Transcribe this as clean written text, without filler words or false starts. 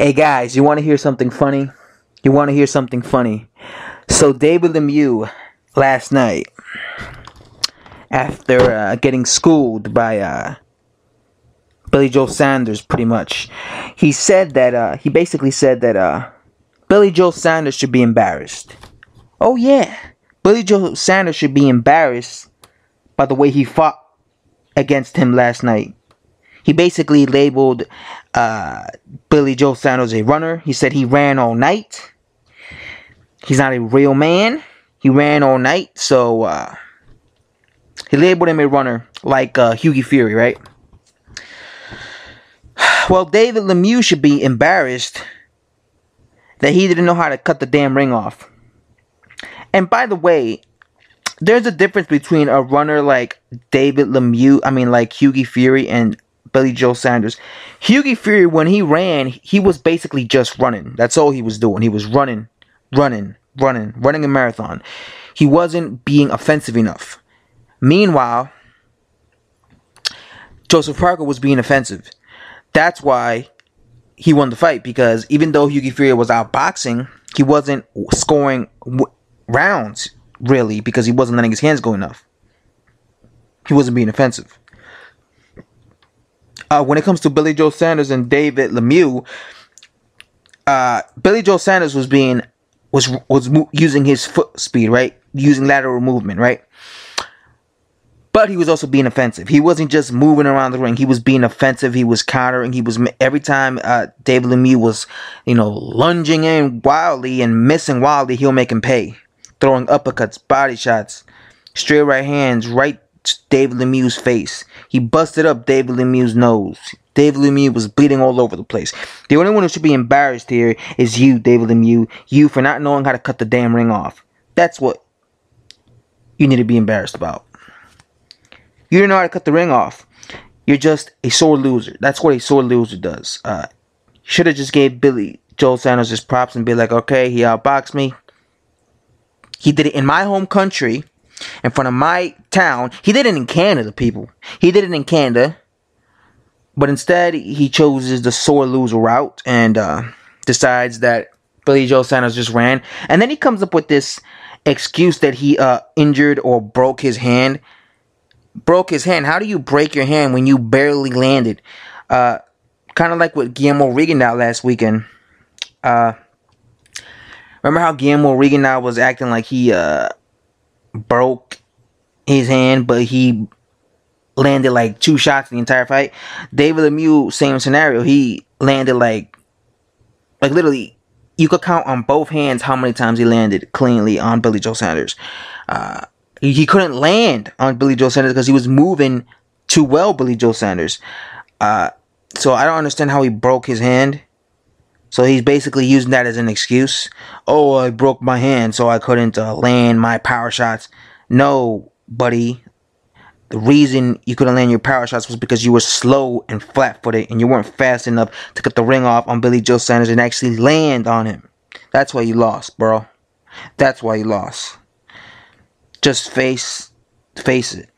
Hey guys, you want to hear something funny? You want to hear something funny? So David Lemieux last night, after getting schooled by Billy Joe Saunders, pretty much, he said that he basically said that Billy Joe Saunders should be embarrassed. Oh yeah, Billy Joe Saunders should be embarrassed by the way he fought against him last night. He basically labeled Billy Joe Saunders a runner. He said he ran all night. He's not a real man. He ran all night. So he labeled him a runner like Hughie Fury, right? Well, David Lemieux should be embarrassed that he didn't know how to cut the damn ring off. And by the way, there's a difference between a runner like David Lemieux, like Hughie Fury, and Billy Joe Saunders. Hughie Fury, when he ran, he was basically just running. That's all he was doing. He was running a marathon. He wasn't being offensive enough. Meanwhile, Joseph Parker was being offensive. That's why he won the fight, because even though Hughie Fury was outboxing, he wasn't scoring rounds, really, because he wasn't letting his hands go enough. He wasn't being offensive. When it comes to Billy Joe Saunders and David Lemieux, Billy Joe Saunders was using his foot speed, right? Using lateral movement, right? But he was also being offensive. He wasn't just moving around the ring. He was being offensive. He was countering. Every time David Lemieux was, lunging in wildly and missing wildly, he'll make him pay. Throwing uppercuts, body shots, straight right hands, right to David Lemieux's face. He busted up David Lemieux's nose. David Lemieux was bleeding all over the place. The only one who should be embarrassed here is you, David Lemieux. You for not knowing how to cut the damn ring off. That's what you need to be embarrassed about. You didn't know how to cut the ring off. You're just a sore loser. That's what a sore loser does. Should have just gave Billy Joe Saunders his props and be like, okay, he outboxed me. He did it in my home country, in front of my town. He did it in Canada, people. He did it in Canada. But instead, he chooses the sore loser route and decides that Billy Joe Saunders just ran. And then he comes up with this excuse that he injured or broke his hand. Broke his hand. How do you break your hand when you barely landed? Kind of like with Guillermo Rigondeaux last weekend. Remember how Guillermo Rigondeaux was acting like he broke his hand, but he landed like 2 shots in the entire fight? David Lemieux, same scenario. He landed like literally, you could count on both hands how many times he landed cleanly on Billy Joe Saunders. He couldn't land on Billy Joe Saunders because he was moving too well, Billy Joe Saunders. So I don't understand how he broke his hand. So he's basically using that as an excuse. Oh, I broke my hand, so I couldn't land my power shots. No, buddy. The reason you couldn't land your power shots was because you were slow and flat-footed, and you weren't fast enough to cut the ring off on Billy Joe Saunders and actually land on him. That's why you lost, bro. That's why you lost. Just face it.